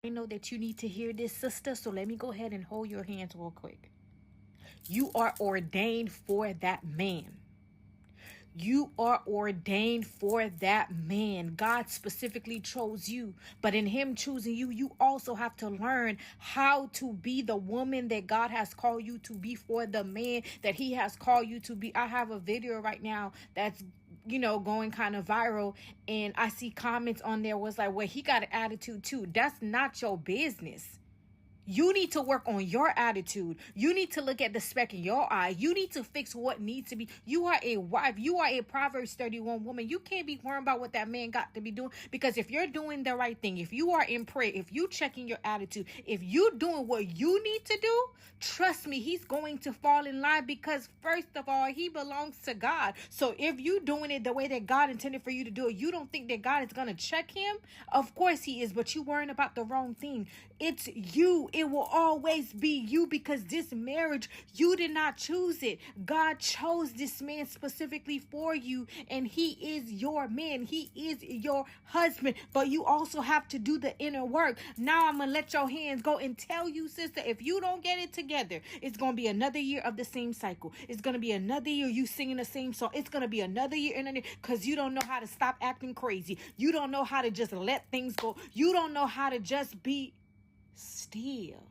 I know that you need to hear this, sister, so let me go ahead and hold your hands real quick. You are ordained for that man. You are ordained for that man. God specifically chose you. But in him choosing you, you also have to learn how to be the woman that God has called you to be for the man that he has called you to be. I have a video right now that's going kind of viral, and I see comments on there was like, well, he got an attitude too. That's not your business. You need to work on your attitude. You need to look at the speck in your eye. You need to fix what needs to be. You are a wife. You are a Proverbs 31 woman. You can't be worrying about what that man got to be doing, because if you're doing the right thing, if you are in prayer, if you checking your attitude, if you doing what you need to do, trust me, he's going to fall in line, because first of all, he belongs to God. So if you doing it the way that God intended for you to do it, you don't think that God is going to check him? Of course he is, but you worrying about the wrong thing. It's you. It will always be you, because this marriage, you did not choose it. God chose this man specifically for you, and he is your man. He is your husband, but you also have to do the inner work. Now I'm going to let your hands go and tell you, sister, if you don't get it together, it's going to be another year of the same cycle. It's going to be another year you singing the same song. It's going to be another year, because you don't know how to stop acting crazy. You don't know how to just let things go. You don't know how to just be still.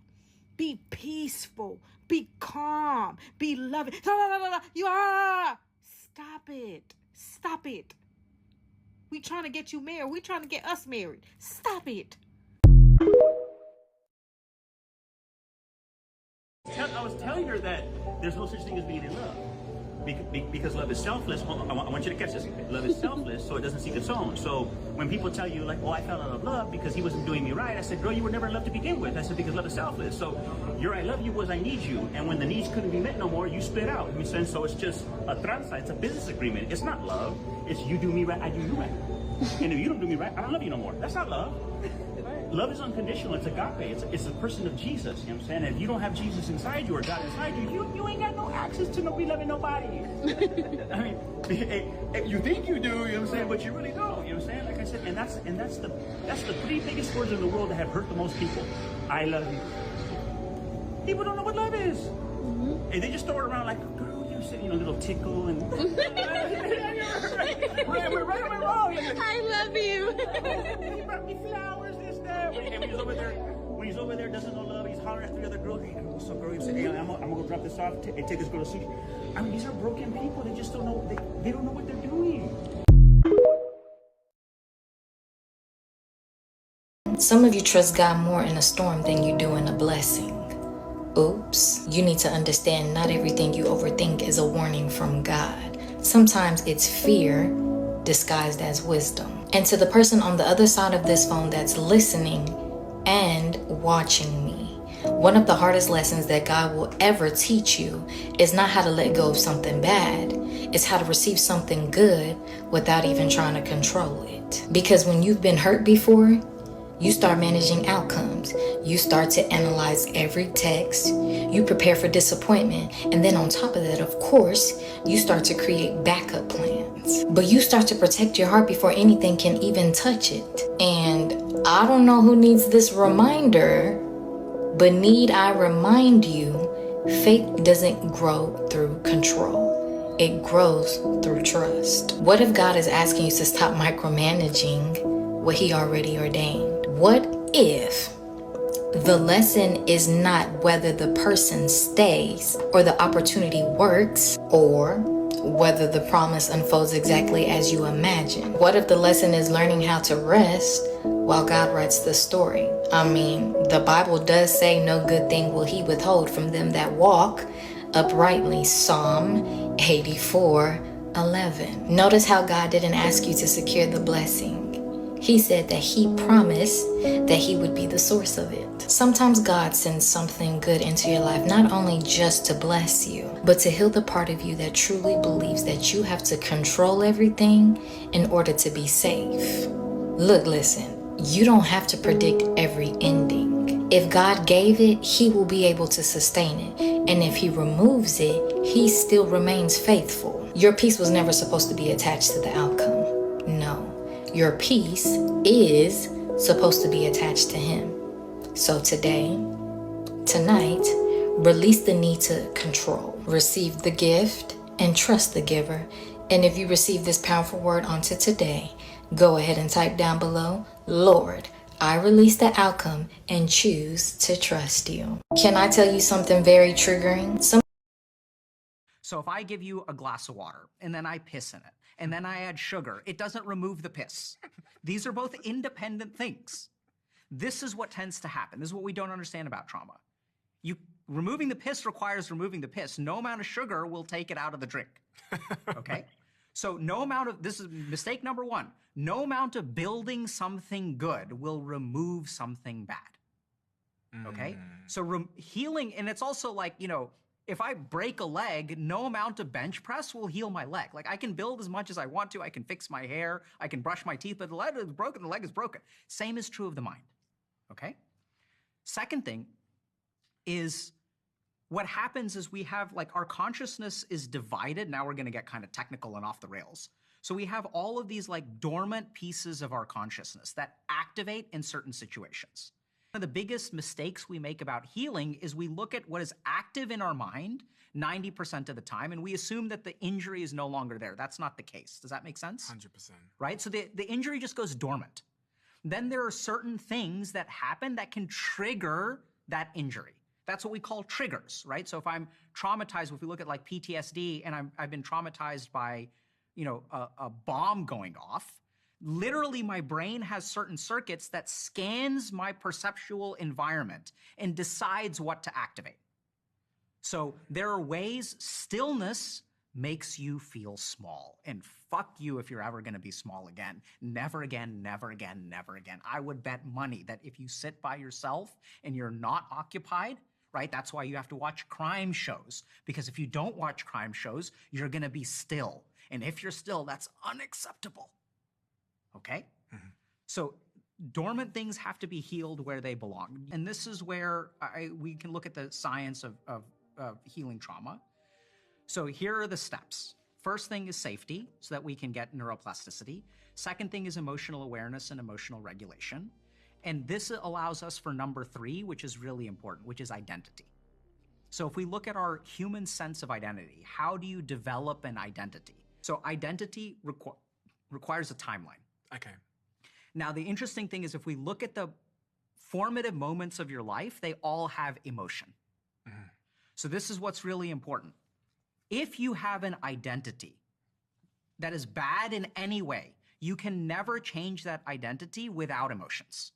Be peaceful. Be calm. Be loving. You are. Stop it. Stop it. We trying to get you married. We trying to get us married. Stop it. I was telling her that there's no such thing as being in love. Because love is selfless. I want you to catch this. Love is selfless, so it doesn't seek its own. So when people tell you, like, oh, I fell out of love because he wasn't doing me right, I said, girl, you were never in love to begin with. I said, because love is selfless. So your I love you was I need you. And when the needs couldn't be met no more, you split out. You said, so it's just a tranza. It's a business agreement. It's not love. It's you do me right, I do you right. And if you don't do me right, I don't love you no more. That's not love. Love is unconditional. It's agape. It's a person of Jesus. You know what I'm saying? And if you don't have Jesus inside you or God inside you, you ain't got no access to no be loving nobody. I mean, you think you do, you know what I'm saying, but you really don't. You know what I'm saying? Like I said, and that's the three biggest words in the world that have hurt the most people. I love you. People don't know what love is. Mm-hmm. And they just throw it around like, girl, you said, little tickle and right or wrong. I love you. He brought me flowers, this, that. And when he's over there, doesn't know love, he's hollering at 3 other girls. Hey, what's up, girl? He said, hey, I'm gonna go drop this off and take this girl to sushi. I mean, these are broken people. They just don't know. They don't know what they're doing. Some of you trust God more in a storm than you do in a blessing. Oops. You need to understand not everything you overthink is a warning from God. Sometimes it's fear disguised as wisdom. And to the person on the other side of this phone that's listening and watching me, one of the hardest lessons that God will ever teach you is not how to let go of something bad. It's how to receive something good without even trying to control it. Because when you've been hurt before, you start managing outcomes. You start to analyze every text. You prepare for disappointment. And then on top of that, of course, you start to create backup plans. But you start to protect your heart before anything can even touch it. And I don't know who needs this reminder, but need I remind you, faith doesn't grow through control. It grows through trust. What if God is asking you to stop micromanaging what he already ordained? What if the lesson is not whether the person stays or the opportunity works or whether the promise unfolds exactly as you imagine? What if the lesson is learning how to rest while God writes the story? I mean, the Bible does say no good thing will he withhold from them that walk uprightly. Psalm 84:11. Notice how God didn't ask you to secure the blessing. He said that he promised that he would be the source of it. Sometimes God sends something good into your life, not only just to bless you, but to heal the part of you that truly believes that you have to control everything in order to be safe. Look, listen, you don't have to predict every ending. If God gave it, he will be able to sustain it. And if he removes it, he still remains faithful. Your peace was never supposed to be attached to the outcome. No. Your peace is supposed to be attached to him. So tonight, release the need to control. Receive the gift and trust the giver. And if you receive this powerful word onto today, go ahead and type down below, Lord, I release the outcome and choose to trust you. Can I tell you something very triggering? So if I give you a glass of water and then I piss in it and then I add sugar, it doesn't remove the piss. These are both independent things. This is what tends to happen. This is what we don't understand about trauma. Removing the piss requires removing the piss. No amount of sugar will take it out of the drink. Okay? So this is mistake number one. No amount of building something good will remove something bad. Okay? So healing, and it's also like, if I break a leg, no amount of bench press will heal my leg. Like I can build as much as I want to. I can fix my hair. I can brush my teeth, but the leg is broken. The leg is broken. Same is true of the mind. Okay? Second thing is what happens is we have our consciousness is divided. Now we're going to get kind of technical and off the rails. So we have all of these dormant pieces of our consciousness that activate in certain situations. One of the biggest mistakes we make about healing is we look at what is active in our mind 90% of the time, and we assume that the injury is no longer there. That's not the case. Does that make sense? 100%. Right? So the injury just goes dormant. Then there are certain things that happen that can trigger that injury. That's what we call triggers, right? So if I'm traumatized, if we look at PTSD and I've been traumatized by, a bomb going off, literally my brain has certain circuits that scans my perceptual environment and decides what to activate. So there are ways stillness makes you feel small, and fuck you if you're ever going to be small again. Never again, never again, never again. I would bet money that if you sit by yourself and you're not occupied, right? That's why you have to watch crime shows, because if you don't watch crime shows, you're going to be still. And if you're still, that's unacceptable. Okay? Mm-hmm. So dormant things have to be healed where they belong. And this is where we can look at the science of healing trauma. So here are the steps. First thing is safety, so that we can get neuroplasticity. Second thing is emotional awareness and emotional regulation. And this allows us for number 3, which is really important, which is identity. So if we look at our human sense of identity, how do you develop an identity? So identity requires a timeline. Okay. Now, the interesting thing is if we look at the formative moments of your life, they all have emotion. Mm-hmm. So this is what's really important. If you have an identity that is bad in any way, you can never change that identity without emotions.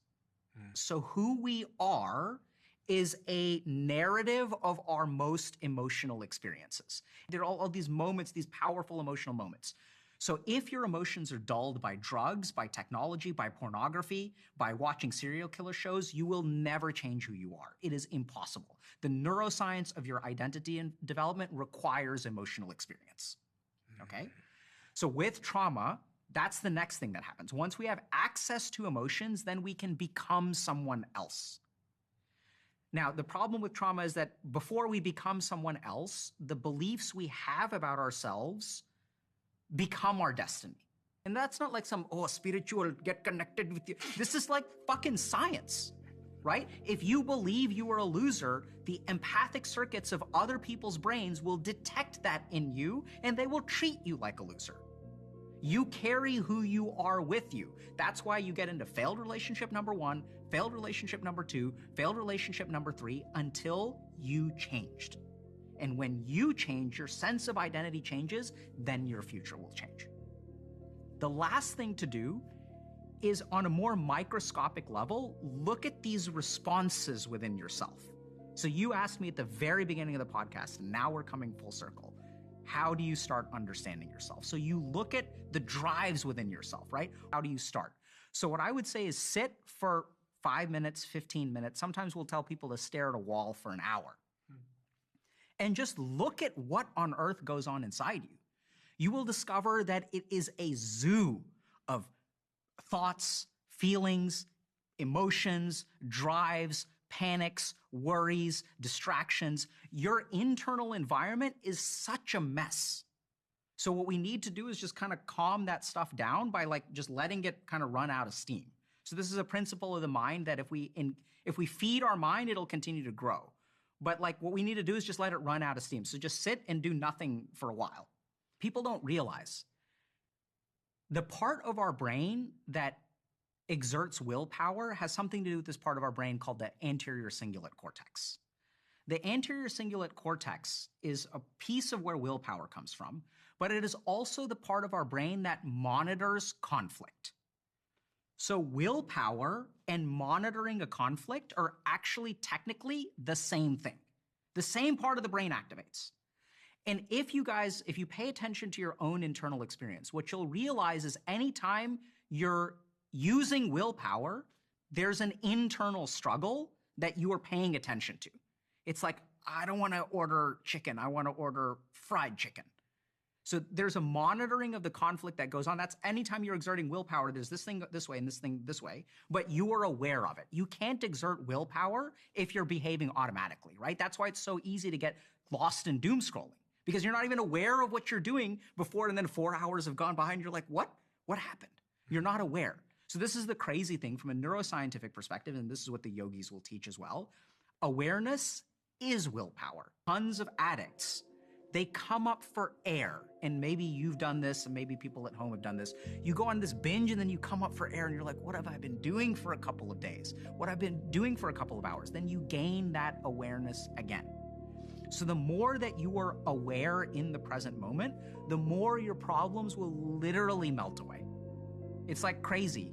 So who we are is a narrative of our most emotional experiences. There are all these moments, these powerful emotional moments. So if your emotions are dulled by drugs, by technology, by pornography, by watching serial killer shows, you will never change who you are. It is impossible. The neuroscience of your identity and development requires emotional experience. Okay? So with trauma, that's the next thing that happens. Once we have access to emotions, then we can become someone else. Now, the problem with trauma is that before we become someone else, the beliefs we have about ourselves become our destiny. And that's not like some, spiritual, get connected with you. This is like fucking science, right? If you believe you are a loser, the empathic circuits of other people's brains will detect that in you, and they will treat you like a loser. You carry who you are with you. That's why you get into failed relationship number 1, failed relationship number 2, failed relationship number 3, until you changed. And when you change, your sense of identity changes, then your future will change. The last thing to do is, on a more microscopic level, look at these responses within yourself. So you asked me at the very beginning of the podcast, and now we're coming full circle. How do you start understanding yourself? So you look at the drives within yourself, right? How do you start? So what I would say is sit for 5 minutes, 15 minutes. Sometimes we'll tell people to stare at a wall for an hour. And just look at what on earth goes on inside you. You will discover that it is a zoo of thoughts, feelings, emotions, drives, panics, worries, distractions. Your internal environment is such a mess. So what we need to do is just kind of calm that stuff down by just letting it kind of run out of steam. So this is a principle of the mind that if we If we feed our mind, it'll continue to grow. But like what we need to do is just let it run out of steam. So just sit and do nothing for a while. People don't realize the part of our brain that exerts willpower has something to do with this part of our brain called the anterior cingulate cortex. The anterior cingulate cortex is a piece of where willpower comes from, but it is also the part of our brain that monitors conflict. So willpower and monitoring a conflict are actually technically the same thing. The same part of the brain activates. And if you pay attention to your own internal experience, what you'll realize is anytime you're using willpower, there's an internal struggle that you are paying attention to. It's like, I don't want to order chicken. I want to order fried chicken. So there's a monitoring of the conflict that goes on. That's anytime you're exerting willpower, there's this thing this way and this thing this way, but you are aware of it. You can't exert willpower if you're behaving automatically, right? That's why it's so easy to get lost in doom scrolling, because you're not even aware of what you're doing before, and then 4 hours have gone by and you're like, what? What happened? You're not aware. So this is the crazy thing from a neuroscientific perspective, and this is what the yogis will teach as well. Awareness is willpower. Tons of addicts, they come up for air, and maybe you've done this, and maybe people at home have done this. You go on this binge and then you come up for air and you're like, what have I been doing for a couple of days? What have I been doing for a couple of hours? Then you gain that awareness again. So the more that you are aware in the present moment, the more your problems will literally melt away. It's like crazy.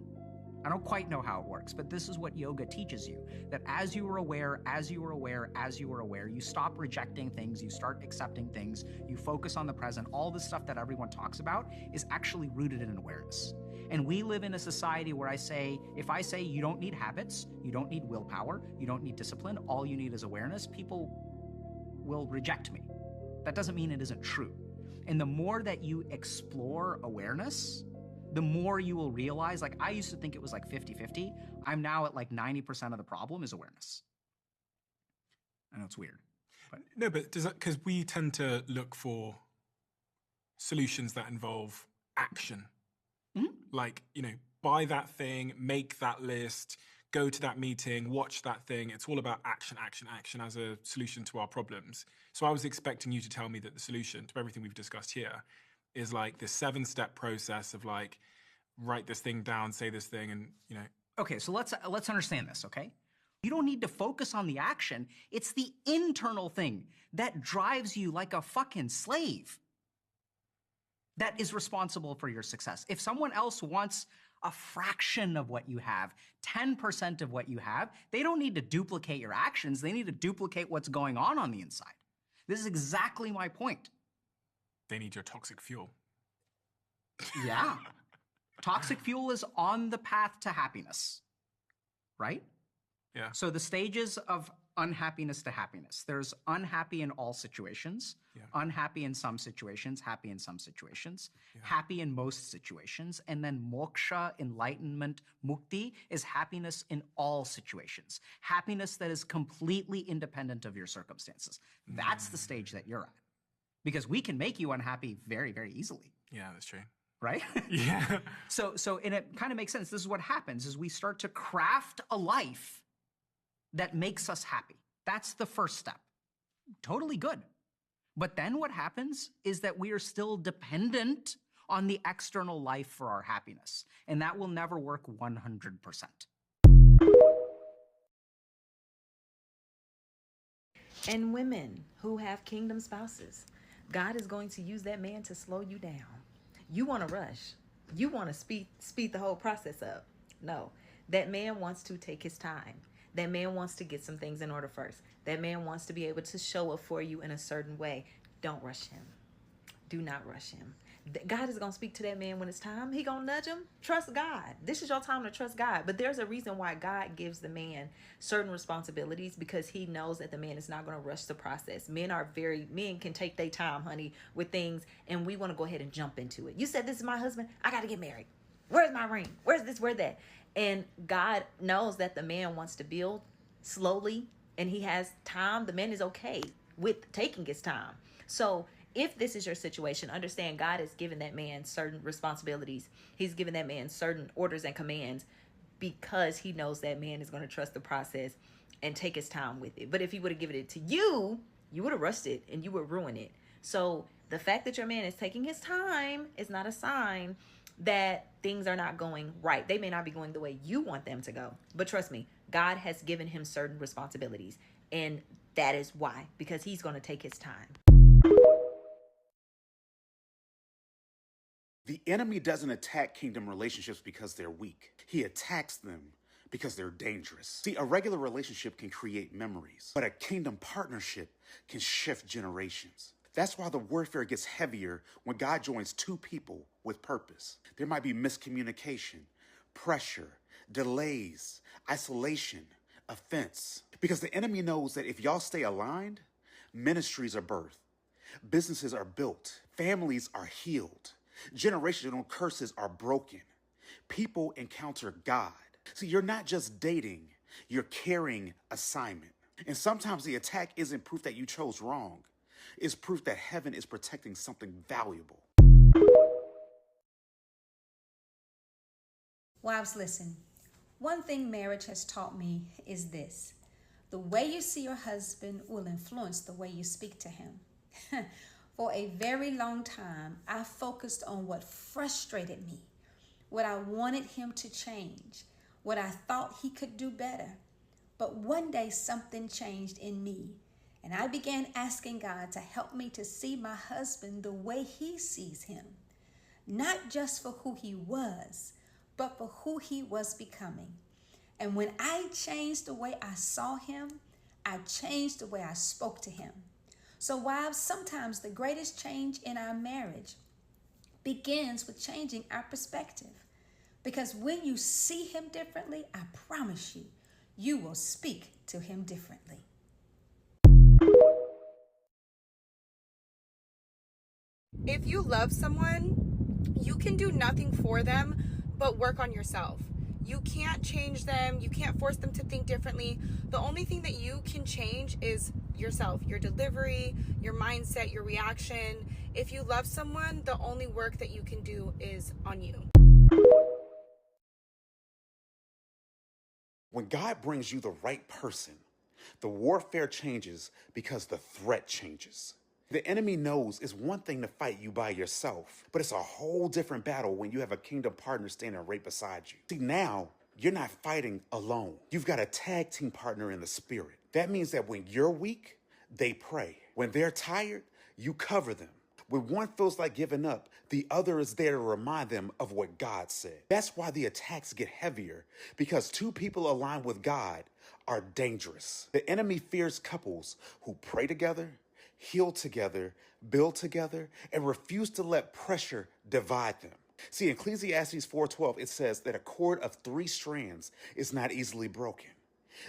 I don't quite know how it works, but this is what yoga teaches you, that as you are aware, as you are aware, as you are aware, you stop rejecting things, you start accepting things, you focus on the present. All the stuff that everyone talks about is actually rooted in awareness. And we live in a society where if I say you don't need habits, you don't need willpower, you don't need discipline, all you need is awareness, people will reject me. That doesn't mean it isn't true. And the more that you explore awareness, the more you will realize, like I used to think it was like 50-50. I'm now at like 90% of the problem is awareness. I know it's weird. But. No, but does that, because we tend to look for solutions that involve action. Mm-hmm. Like, buy that thing, make that list, go to that meeting, watch that thing. It's all about action, action, action as a solution to our problems. So I was expecting you to tell me that the solution to everything we've discussed here is like this 7-step process of like, write this thing down, say this thing, and Okay, so let's understand this, okay? You don't need to focus on the action. It's the internal thing that drives you like a fucking slave that is responsible for your success. If someone else wants a fraction of what you have, 10% of what you have, they don't need to duplicate your actions. They need to duplicate what's going on the inside. This is exactly my point. They need your toxic fuel. Yeah. Toxic fuel is on the path to happiness, right? Yeah. So the stages of unhappiness to happiness. There's unhappy in all situations, unhappy in some situations, happy in some situations, happy in most situations, and then moksha, enlightenment, mukti is happiness in all situations. Happiness that is completely independent of your circumstances. That's the stage that you're at. Because we can make you unhappy very, very easily. Yeah, that's true. Right? Yeah. So and it kind of makes sense. This is what happens is we start to craft a life that makes us happy. That's the first step. Totally good. But then what happens is that we are still dependent on the external life for our happiness. And that will never work 100%. And women who have kingdom spouses, God is going to use that man to slow you down. You want to rush. You want to speed the whole process up. No, that man wants to take his time. That man wants to get some things in order first. That man wants to be able to show up for you in a certain way. Don't rush him. Do not rush him. God is going to speak to that man when it's time. He going to nudge him. Trust God. This is your time to trust God. But there's a reason why God gives the man certain responsibilities, because he knows that the man is not going to rush the process. Men can take their time, honey, with things, and we want to go ahead and jump into it. You said this is my husband. I got to get married. Where's my ring? Where's this? Where's that? And God knows that the man wants to build slowly, and he has time. The man is okay with taking his time. So if this is your situation, understand God has given that man certain responsibilities. He's given that man certain orders and commands. because he knows that man is going to trust the process and take his time with it. But if he would have given it to you, you would have rushed it and you would ruin it. So the fact that your man is taking his time is not a sign that things are not going right. They may not be going the way you want them to go. But trust me, God has given him certain responsibilities. And that is why, because he's going to take his time. The enemy doesn't attack kingdom relationships because they're weak. He attacks them because they're dangerous. See, a regular relationship can create memories, but a kingdom partnership can shift generations. That's why the warfare gets heavier when God joins two people with purpose. There might be miscommunication, pressure, delays, isolation, offense. Because the enemy knows that if y'all stay aligned, ministries are birthed, businesses are built, families are healed, generational curses are broken, people encounter God. See, you're not just dating, you're carrying assignment. And sometimes the attack isn't proof that you chose wrong. It's proof that heaven is protecting something valuable. Wives, listen. One thing marriage has taught me is this. The way you see your husband will influence the way you speak to him. For a very long time, I focused on what frustrated me, what I wanted him to change, what I thought he could do better. But one day something changed in me, and I began asking God to help me to see my husband the way he sees him, not just for who he was, but for who he was becoming. And when I changed the way I saw him, I changed the way I spoke to him. So wives, sometimes the greatest change in our marriage begins with changing our perspective. Because when you see him differently, I promise you, you will speak to him differently. If you love someone, you can do nothing for them but work on yourself. You can't change them. You can't force them to think differently. The only thing that you can change is yourself, your delivery, your mindset, your reaction. If you love someone, the only work that you can do is on you. When God brings you the right person, the warfare changes because the threat changes. The enemy knows it's one thing to fight you by yourself, but it's a whole different battle when you have a kingdom partner standing right beside you. See, now you're not fighting alone. You've got a tag team partner in the spirit. That means that when you're weak, they pray. When they're tired, you cover them. When one feels like giving up, the other is there to remind them of what God said. That's why the attacks get heavier, because two people aligned with God are dangerous. The enemy fears couples who pray together, heal together, build together, and refuse to let pressure divide them. See, in Ecclesiastes 4:12, it says that a cord of 3 strands is not easily broken.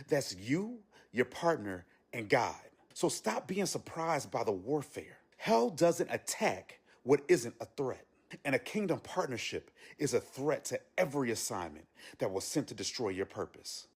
That's you, your partner, and God. So stop being surprised by the warfare. Hell doesn't attack what isn't a threat. And a kingdom partnership is a threat to every assignment that was sent to destroy your purpose.